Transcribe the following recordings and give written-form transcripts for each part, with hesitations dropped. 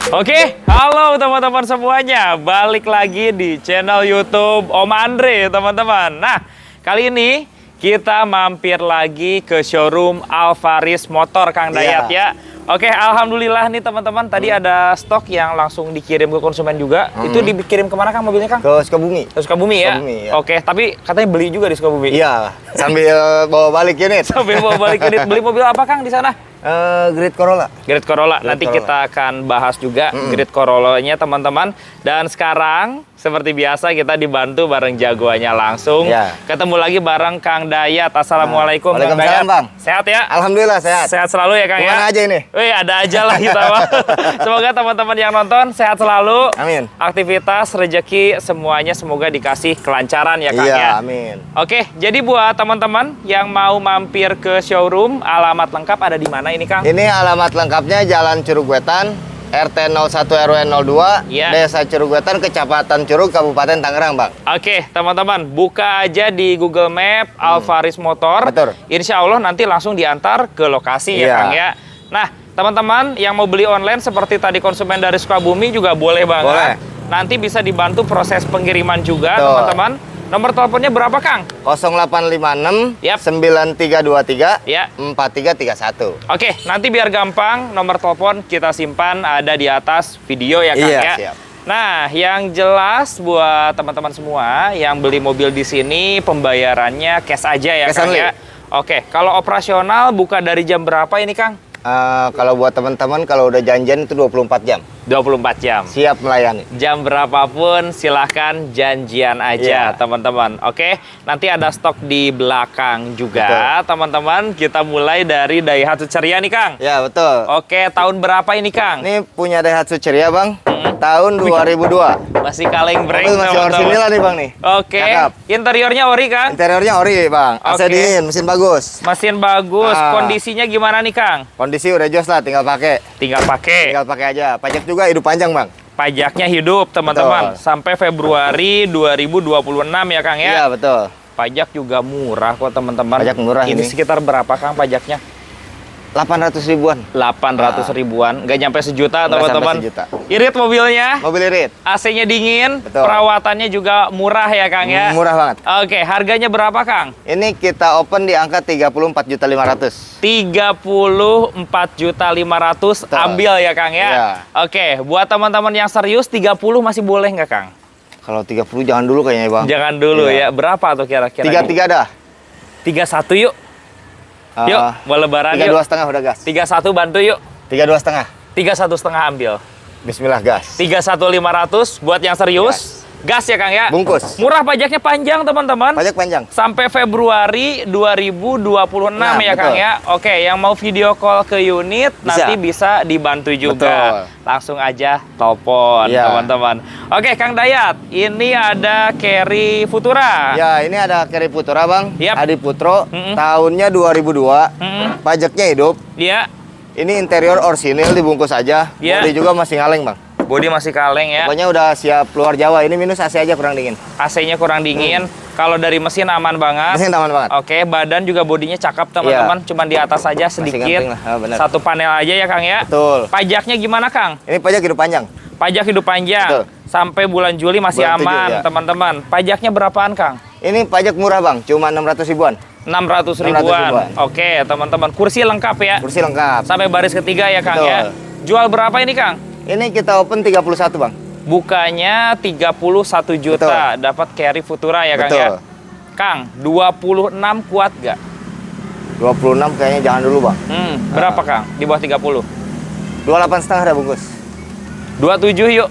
Oke, halo teman-teman semuanya. Balik lagi di channel YouTube Om Andre, teman-teman. Nah, kali ini kita mampir lagi ke showroom Alvaris Motor, Kang Dayat ya. Oke, alhamdulillah nih teman-teman. Tadi ada stok yang langsung dikirim ke konsumen juga. Itu dikirim kemana Kang mobilnya Kang? Ke Sukabumi. Ke Sukabumi ya? Sukabumi, ya. Oke, tapi katanya beli juga di Sukabumi. Iya, sambil bawa balik unit. Sambil bawa balik unit. Beli mobil apa Kang di sana? Grid Corolla. Grid Corolla. Grid Nanti Corolla. kita akan bahas juga Grid Corolla-nya teman-teman. Dan sekarang seperti biasa kita dibantu bareng jagoannya langsung. Ya. Ketemu lagi bareng Kang Dayat. Assalamualaikum Kang Waalaikumsalam, Dayat. Bang. Sehat ya? Alhamdulillah sehat. Sehat selalu ya Kang ya? Kemana aja ini? Wih, ada aja lah kita mah. Semoga teman-teman yang nonton sehat selalu. Amin. Aktivitas, rezeki, semuanya semoga dikasih kelancaran ya Kang Iya, ya? amin. Oke, jadi buat teman-teman yang mau mampir ke showroom, alamat lengkap ada di mana ini Kang? Ini alamat lengkapnya Jalan Curug Wetan, RT 01 RW 02, Iya. Desa Curug Wetan, Kecamatan Curug, Kabupaten Tangerang, Bang. Oke, teman-teman, buka aja di Google Map Alvaris Motor. Betul. Insya Allah nanti langsung diantar ke lokasi ya Iya. Kang ya. Nah, teman-teman yang mau beli online seperti tadi konsumen dari Sukabumi juga boleh banget. Boleh. Nanti bisa dibantu proses pengiriman juga, Betul. teman-teman. Nomor teleponnya berapa Kang? 0856 Yap. 9323 Ya. 4331. Oke, nanti biar gampang nomor telepon kita simpan ada di atas video ya Kang Iya, ya. siap. Nah, yang jelas buat teman-teman semua yang beli mobil di sini pembayarannya cash aja ya Cash Kang only. ya. Oke, kalau operasional buka dari jam berapa ini Kang? Kalau buat teman-teman kalau udah janjian itu 24 jam. 24 jam. Siap melayani. Jam berapapun silahkan janjian aja Iya. teman-teman. Oke, nanti ada stok di belakang juga teman-teman. Kita mulai dari Daihatsu Ceria nih Kang. Ya, betul. Oke, tahun berapa ini Kang? Ini punya Daihatsu Ceria, Bang. Tahun 2002. Masih kaleng breng Mobil masih orisinil nih, Bang nih. Oke, Cakep. interiornya ori Kang? Interiornya ori, Bang. AC Oke. dingin, mesin bagus. Mesin bagus, kondisinya gimana nih Kang? Kondisi udah jos lah, tinggal pakai. Tinggal pakai. Tinggal pakai aja. Pajak juga hidup panjang, Bang. Pajaknya hidup teman-teman. Betul. Sampai Februari 2026 ya Kang ya? Iya, betul. Pajak juga murah kok teman-teman. Pajak murah Ini ini. sekitar berapa Kang pajaknya? 800 ribuan. 800 ribuan, nggak nyampe sejuta Nggak teman-teman. sampai sejuta. Irit mobilnya, Mobil irit. AC-nya dingin, Betul. perawatannya juga murah ya Kang ya. Murah banget. Oke, harganya berapa Kang? Ini kita open di angka 34.500.000. 34.500.000 Betul. ambil ya Kang ya. Iya. Oke, buat teman-teman yang serius 30 masih boleh nggak Kang? Kalau 30 jangan dulu kayaknya, Bang. Jangan dulu Iya. ya. Berapa tuh kira-kira? 33 dah. 31 yuk. Yuk, mau lebaran 32,5 yuk. udah gas. 31 bantu yuk. 32,5. 31,5 ambil. Bismillah, gas. 31.500 buat yang serius. Gas ya Kang ya. Bungkus. Murah pajaknya panjang teman-teman. Pajak panjang. Sampai Februari 2026 Nah, ya Kang betul. ya. Oke, yang mau video call ke unit Bisa. nanti bisa dibantu juga. Betul. Langsung aja telepon Iya. teman-teman. Oke, Kang Dayat, ini ada Carry Futura. Ya, ini ada Carry Futura, Bang. Yap. Adi Putro. Mm-mm. Tahunnya 2002. Mm-mm. Pajaknya hidup. Iya, Ini interior orsinil dibungkus aja. Iya. Bodi juga masih ngaleng, Bang. bodi masih kaleng ya. Pokoknya udah siap keluar Jawa. Ini minus AC aja kurang dingin. AC-nya kurang dingin. Kalau dari mesin aman banget. Mesin aman banget. Oke, badan juga bodinya cakep teman-teman. Cuman di atas saja sedikit. gamping lah. Bener. Satu panel aja ya Kang ya. Betul. Pajaknya gimana Kang? Ini pajak hidup panjang. Pajak hidup panjang. Betul. Sampai bulan Juli masih Bulan 7, aman ya. teman-teman. Pajaknya berapaan Kang? Ini pajak murah, Bang. Cuma 600 ribuan. 600 600 ribuan. ribuan. Oke teman-teman. Kursi lengkap ya. Kursi lengkap. Sampai baris ketiga ya Kang Betul. ya. Jual berapa ini Kang? Ini kita open 31, Bang. Bukanya 31 juta. Dapat Carry Futura ya Kang Betul. ya. Kang, 26 kuat gak? 26 kayaknya jangan dulu, Bang. Berapa Kang? Di bawah 30. 28,5 ada bungkus. 27 yuk.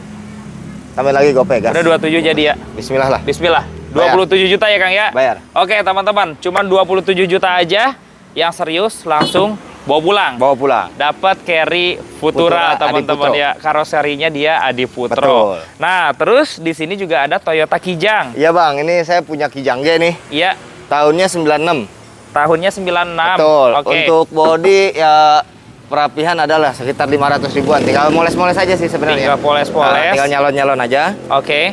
Tambah lagi gopay, gas. Udah 27 jadi ya. Bismillah lah. Bismillah. Bayar. 27 juta ya Kang ya. Bayar. Oke teman-teman, cuman 27 juta aja. Yang serius langsung bawa pulang. Bawa pulang. Dapat Carry Futura Futura, teman-teman Adi Putro. ya. Karoserinya dia Adi Putro. Betul. Nah, terus di sini juga ada Toyota Kijang. Iya, Bang. Ini saya punya Kijang G nih. Iya, Tahunnya 96. tahunnya 96. Betul. Oke. Untuk body ya perapihan adalah sekitar 500 ribuan. Tinggal moles-moles aja sih sebenarnya. Tinggal poles-poles. Nah, tinggal nyalon-nyalon aja. Oke.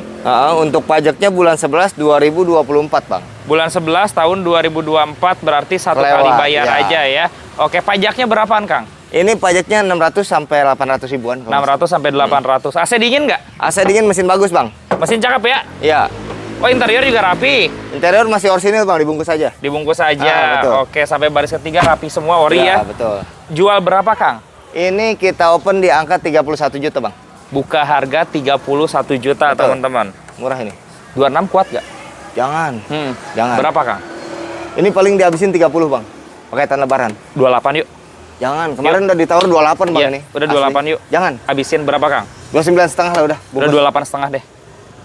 Untuk pajaknya bulan 11 2024, Bang. Bulan 11 tahun 2024 berarti satu Lewat, kali bayar ya. aja ya. Oke, pajaknya berapaan Kang? Ini pajaknya 600 sampai 800 ribuan. 600 sampai 800. AC dingin nggak? AC dingin, mesin bagus, Bang. Mesin cakep ya? Iya. Oh, interior juga rapi. Interior masih orisinil, Bang, dibungkus aja. Dibungkus aja. Betul. Oke, sampai baris ketiga rapi semua ori ya. Betul. Jual berapa, Kang? Ini kita open di angka 31 juta, Bang. Buka harga 31 juta, Betul. teman-teman. Murah ini. 26 kuat nggak? Jangan. Jangan. Berapa, Kang? Ini paling dihabisin 30, Bang. Pakai tan lebaran. 28 yuk. Jangan. Kemarin udah ditawar 28, Bang, Iya, ini. udah Asli. 28 yuk. Jangan. Habisin berapa, Kang? 29,5 lah udah. Udah 28,5 deh.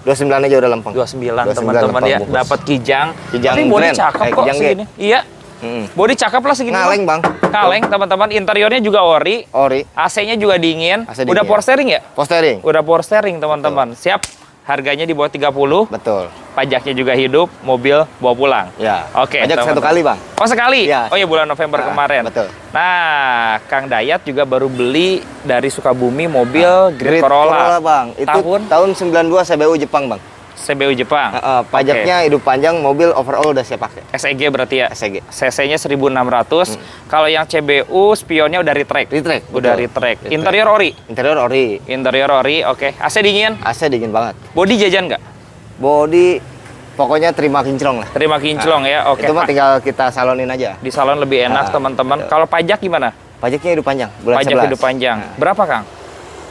29 aja udah lempeng. 29 29 teman-teman ya. bungkus. Dapat kijang. Kijang Tapi body grand. cakep kok kijang segini. Iya. Body cakep lah segini. Ngaleng, Bang. Kaleng, teman-teman. Interiornya juga ori. Ori. AC-nya juga dingin. AC dingin. Udah power steering ya? Postering. Udah power steering, teman-teman. Siap. Harganya di bawah 30. Betul. Pajaknya juga hidup, mobil bawa pulang. Ya. Oke. Pajak satu teman-teman. kali, Bang. Oh, sekali? Ya. Oh ya, bulan November kemarin. Betul. Nah, Kang Dayat juga baru beli dari Sukabumi mobil Great Great Corolla. Bang. Itu Tahun? tahun 92 CBU Jepang, Bang. CBU Jepang. Pajaknya hidup panjang, mobil overall udah siap pakai. SEG berarti ya? SEG. CC-nya 1600. Kalau yang CBU spionnya udah retract. Retract, Udah betul. retract. Retract. Interior ori. Interior ori. Interior ori, oke. AC dingin. AC dingin banget. Body jajan nggak? Body pokoknya terima kinclong lah. Terima kinclong ya, oke. Itu mah tinggal kita salonin aja. Di salon lebih enak, teman-teman. betul. Kalau pajak gimana? Pajaknya hidup panjang, bulan Pajak 11. hidup panjang. Berapa, Kang?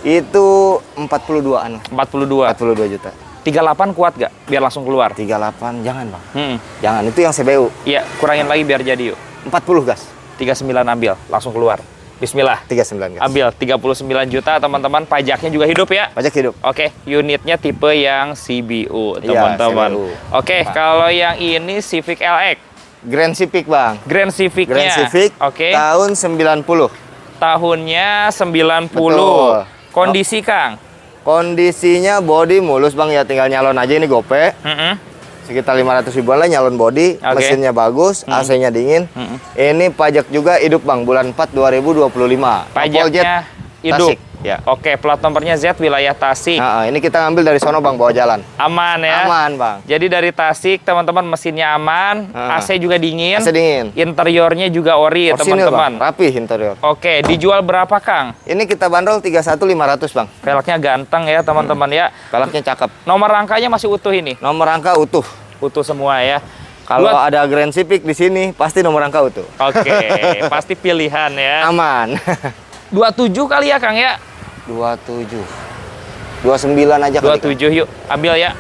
Itu 42-an. 42. 42 juta. 38 kuat nggak? Biar langsung keluar. 38 jangan, Bang. Hmm. Jangan, itu yang CBU. Iya, kurangin lagi biar jadi yuk. 40 gas. 39 ambil, langsung keluar. Bismillah. 39 gas. Ambil 39 juta, teman-teman. Pajaknya juga hidup ya. Pajak hidup. Oke, unitnya tipe yang CBU, Iya, teman-teman. CBU. Oke, kalau yang ini Civic LX, Grand Civic, Bang. Grand Civic-nya. Grand Civic Oke. tahun 90. Tahunnya 90. Betul. Kondisi, Kang? Kondisinya body mulus, Bang, ya tinggal nyalon aja ini gope. Sekitar 500 ribuan lah nyalon body, Oke. mesinnya bagus, AC-nya dingin. Ini pajak juga hidup, Bang, bulan 4 2025. Opel Jet Pajaknya hidup. Tasik. Ya. Oke, plat nomornya Z wilayah Tasik. Nah, ini kita ngambil dari sono, Bang, bawa jalan. Aman ya. Aman, Bang. Jadi dari Tasik, teman-teman, mesinnya aman, AC juga dingin. AC dingin. Interiornya juga ori, Orsinil, teman-teman. Bang. Rapi interior. Oke, dijual berapa, Kang? Ini kita bandrol 31.500, Bang. Velgnya ganteng ya, teman-teman ya. Peleknya cakep. Nomor rangkanya masih utuh ini. Nomor rangka utuh. Utuh semua ya. Kalau Dua- ada Grand Civic di sini, pasti nomor rangka utuh. Oke, pasti pilihan ya. Aman. 27 kali ya, Kang ya? 27. 29 aja kali. 27 yuk, ambil ya.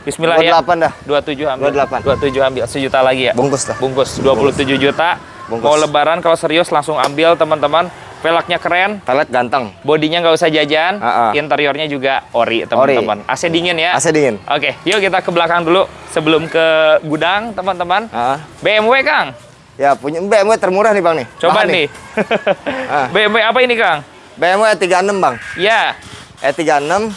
Bismillah ya. 28 dah. 27 ambil. 28. 27 ambil, sejuta lagi ya. Bungkus lah. Bungkus 27 juta. Bungkus. Mau lebaran kalau serius langsung ambil, teman-teman. Velgnya keren, Pelet ganteng. bodinya nggak usah jajan, Ah. interiornya juga ori, teman-teman. AC dingin ya. AC dingin. Oke, yuk kita ke belakang dulu sebelum ke gudang, teman-teman. BMW, Kang. Ya, punya BMW termurah nih, Bang, nih. Coba Bahan nih. Ah. BMW apa ini, Kang? BMW E36, Bang. Ya, E36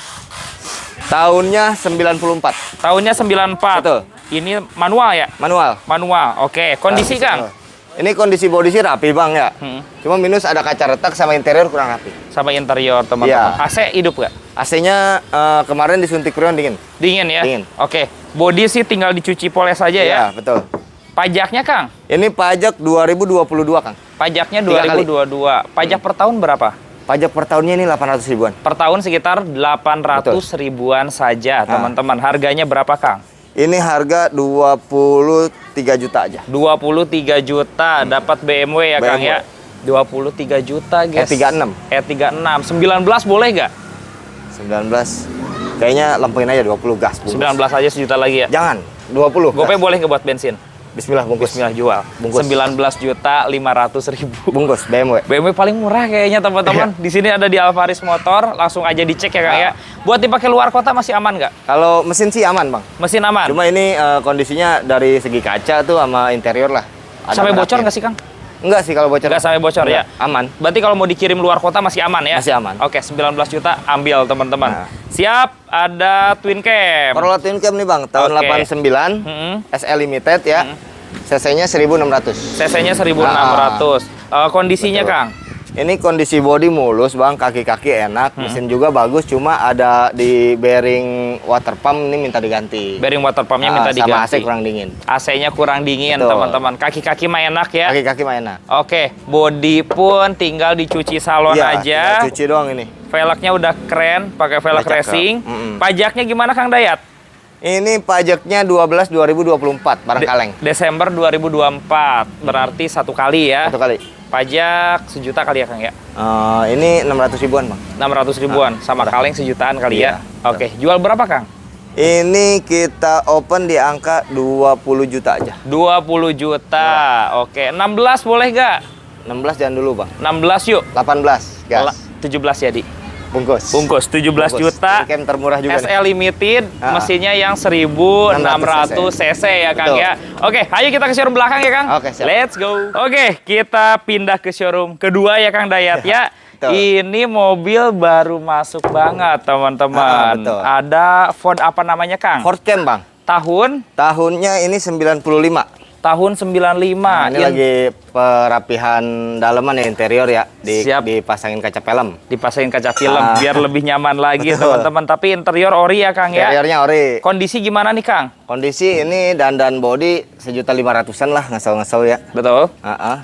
tahunnya 94. tahunnya 94. Betul. Ini manual ya? Manual. Manual. Oke, kondisi, Kang? Ini kondisi bodi sih rapi, Bang, ya. Hmm. Cuma minus ada kaca retak sama interior kurang rapi. Sama interior, teman-teman. Iya. AC hidup nggak? AC-nya kemarin disuntik freon dingin. Dingin ya? Dingin. Oke. Bodi sih tinggal dicuci poles saja ya? Iya, betul. Pajaknya, Kang? Ini pajak 2022, Kang. Pajaknya 3 kali. 2022. Pajak per tahun berapa? Pajak per tahunnya ini 800 ribuan. Per tahun sekitar 800 ribuan saja, teman-teman. Harganya berapa, Kang? Ini harga 23 juta aja. 23 juta dapat BMW ya, Kang BMW. ya? 23 juta, guys. E36. E36. 19 boleh nggak? 19. Kayaknya lampuin aja 20 gas. Bungkus. 19 aja sejuta lagi ya? Jangan, 20. Gopay gas. boleh nggak buat bensin? Bismillah bungkus. Bismillah jual. Bungkus. 19 juta 500 ribu. Bungkus BMW. BMW paling murah kayaknya, teman-teman. Di sini ada di Alvaris Motor, langsung aja dicek ya, Kang ya. Buat dipakai luar kota masih aman nggak? Kalau mesin sih aman, Bang. Mesin aman. Cuma ini kondisinya dari segi kaca tuh sama interior lah. Ada Sampai bocor meraknya. nggak sih, Kang? Enggak sih kalau bocor. Nggak sampai bocor ya? Aman. Berarti kalau mau dikirim luar kota masih aman ya? Masih aman. Oke, 19 juta ambil, teman-teman. Nah. Siap, ada Twin Cam. Corolla Twin Cam nih, Bang, tahun Oke. 89, SL Limited ya. CC-nya 1600. CC-nya 1600. Kondisinya, Kang? Ini kondisi bodi mulus bang, kaki-kaki enak, mesin juga bagus, cuma ada di bearing water pump ini minta diganti. Bearing water pumpnya minta diganti. Sama AC kurang dingin. AC-nya kurang dingin, Betul. teman-teman. Kaki-kaki mah enak ya. Kaki-kaki mah enak. Oke, bodi pun tinggal dicuci salon Iya, aja. tinggal cuci doang ini. Velgnya udah keren, pakai velg Udah cakep. racing. Pajaknya gimana Kang Dayat? Ini pajaknya 12/2024 barang kaleng. Desember 2024, berarti satu kali ya. Satu kali. Pajak sejuta kali ya Kang ya? Ini 600 ribuan bang. 600 ribuan, sama udah. kaleng sejutaan kali Iya, ya. Oke, jual berapa Kang? Ini kita open di angka 20 juta aja. 20 juta. Oke, 16 boleh gak? 16 jangan dulu bang. 16 yuk. 18 gas. 17 jadi. Bungkus. Bungkus 17 juta. Ini camp termurah juga nih. SL Limited, mesinnya yang 1600 cc ya Kang Betul. ya. Oke, ayo kita ke showroom belakang ya Kang. Oke, siap. Let's go. Oke, kita pindah ke showroom kedua ya Kang Dayat ya. Betul. Ini mobil baru masuk banget teman-teman. Betul. Ada Ford apa namanya Kang? Ford Camp bang. Tahunnya ini 95. Tahun 95. Nah, ini lagi perapihan dalaman ya, interior ya. Siap. Dipasangin kaca film. Dipasangin kaca film biar lebih nyaman lagi Betul. teman-teman. Tapi interior ori ya Kang ya. Interiornya ori. Kondisi gimana nih Kang? Kondisi ini dandan body 1.500-an lah, ngesel-ngesel ya. Betul.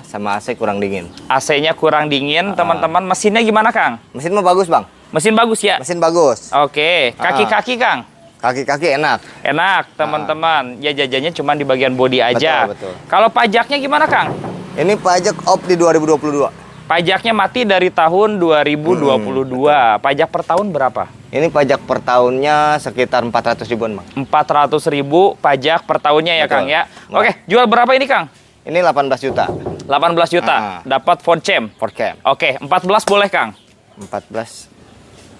Sama AC kurang dingin. AC-nya kurang dingin teman-teman. Mesinnya gimana Kang? Mesin mah bagus bang. Mesin bagus ya? Mesin bagus. Oke. Kaki-kaki Kang? Kaki-kaki enak. Enak teman-teman. Ya jajannya cuma di bagian bodi aja. Betul. Kalau pajaknya gimana Kang? Ini pajak off di 2022. Pajaknya mati dari tahun 2022. Pajak per tahun berapa? Ini pajak per tahunnya sekitar 400 ribuan bang. 400 ribu pajak per tahunnya ya Betul. Kang ya. Nah. Oke, jual berapa ini Kang? Ini 18 juta. 18 juta. Dapat Ford Champ. Ford Camp. Oke, 14 boleh Kang? 14.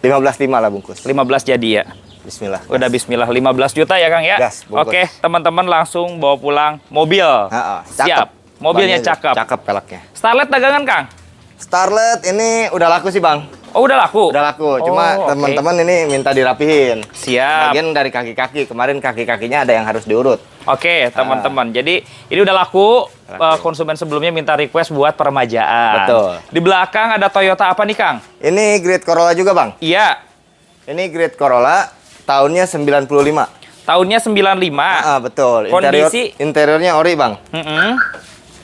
15.5 lah bungkus. 15 jadi ya. Bismillah. Udah bismillah 15 juta ya Kang ya. Gas, bungkus. Oke, teman-teman langsung bawa pulang mobil. Cakep. Siap. Mobilnya Bannya cakep. Cakep peleknya. Starlet dagangan Kang? Starlet ini udah laku sih bang. Oh, udah laku? Udah laku. Cuma oke. teman-teman ini minta dirapihin. Siap. Bagian dari kaki-kaki. Kemarin kaki-kakinya ada yang harus diurut. Oke, teman-teman. Jadi ini udah laku. Konsumen sebelumnya minta request buat peremajaan. Betul. Di belakang ada Toyota apa nih Kang? Ini Great Corolla juga bang. Iya. Ini Great Corolla. Tahunnya 95. Tahunnya 95. Betul. Kondisi? Interiornya ori bang.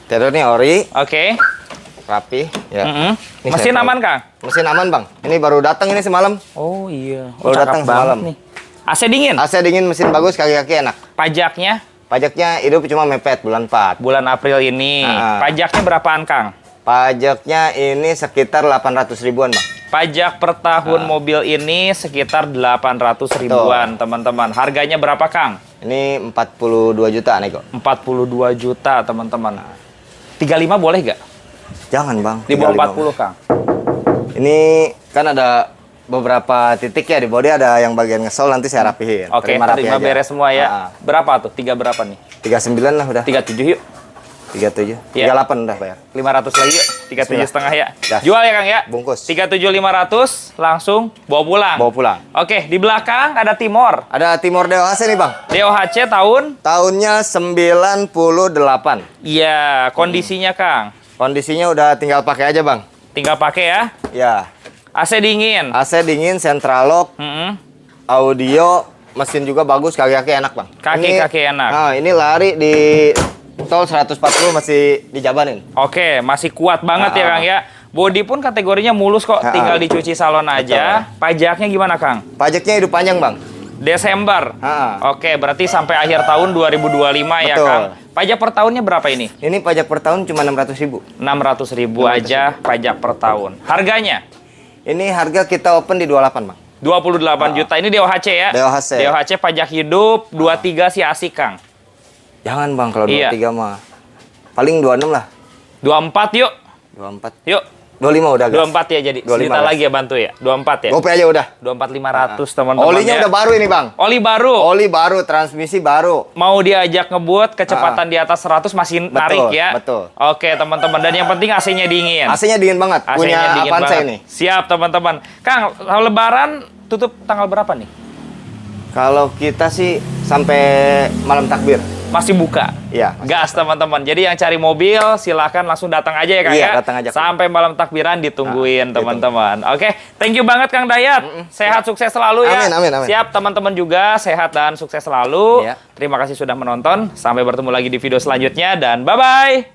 Interiornya ori, Oke. rapi. Ya. Ini Mesin saya aman tahu. Kang? Mesin aman bang. Ini baru datang ini semalam. Oh iya. Baru cakep datang banget semalam. nih. AC dingin? AC dingin, mesin bagus, kaki-kaki enak. Pajaknya? Pajaknya hidup cuma mepet bulan 4. Bulan April ini. Pajaknya berapaan Kang? Pajaknya ini sekitar 800 ribuan bang. Pajak per tahun mobil ini sekitar 800 ribuan teman-teman. Harganya berapa Kang? Ini 42 juta nih kok. 42 juta teman-teman. 35 boleh nggak? Jangan bang. Di bawah 35. 40 Kang. Ini kan ada beberapa titik ya di body, ada yang bagian ngesol, nanti saya rapihin. Oke, rapi terima aja. beres semua ya. Berapa tuh? 3 berapa nih? 39 lah udah. 37 yuk. 37. Iya. 38 udah bayar. 500 lagi yuk. 37 setengah ya. Gas. Jual ya Kang ya? Bungkus. 37.500 langsung bawa pulang. Bawa pulang. Oke, di belakang ada Timor. Ada Timor DOHC nih bang. DOHC tahun? Tahunnya 98. Iya, kondisinya Kang. Kondisinya udah tinggal pakai aja bang. Tinggal pakai ya. Ya. AC dingin. AC dingin, central lock, audio, mesin juga bagus, kaki-kaki enak bang. Kaki-kaki enak. Nah, ini lari di tol 140 masih dijabanin. Oke, masih kuat banget ya Kang ya. Bodi pun kategorinya mulus kok, tinggal dicuci salon aja. Pajaknya gimana Kang? Pajaknya hidup panjang bang. Desember. Oke, berarti sampai akhir tahun 2025 ya Betul. Kang. Pajak per tahunnya berapa ini? Ini pajak per tahun cuma 600 ribu. 600 ribu aja pajak per tahun. Harganya? Ini harga kita open di 28 bang. 28 juta. Ini DOHC ya? DOHC. DOHC pajak hidup, 23 sih asik Kang. Jangan bang, kalau Iya. 23 mah. Paling 26 lah. 24 yuk. 24. Yuk. 25 udah gas. 24 ya jadi. 25 Sejuta gas. lagi ya bantu ya. 24 ya. Gope aja udah. 24.500 teman-teman. Olinya ya. udah baru ini bang. Oli baru. Oli baru, transmisi baru. Mau diajak ngebut kecepatan di atas 100 masih narik ya. Betul. Oke teman-teman, dan yang penting AC-nya dingin. AC-nya dingin banget. AC-nya Punya dingin Avanza banget. ini. Siap teman-teman. Kang, kalau Lebaran tutup tanggal berapa nih? Kalau kita sih sampai malam takbir. masih buka. Iya. Gas teman-teman. Jadi yang cari mobil silahkan langsung datang aja ya Kang Iya, ya. datang aja. Sampai malam takbiran ditungguin teman-teman. Oke, thank you banget Kang Dayat. Sehat sukses selalu ya. Amin. Siap teman-teman juga sehat dan sukses selalu. Iya. Terima kasih sudah menonton. Sampai bertemu lagi di video selanjutnya dan bye-bye.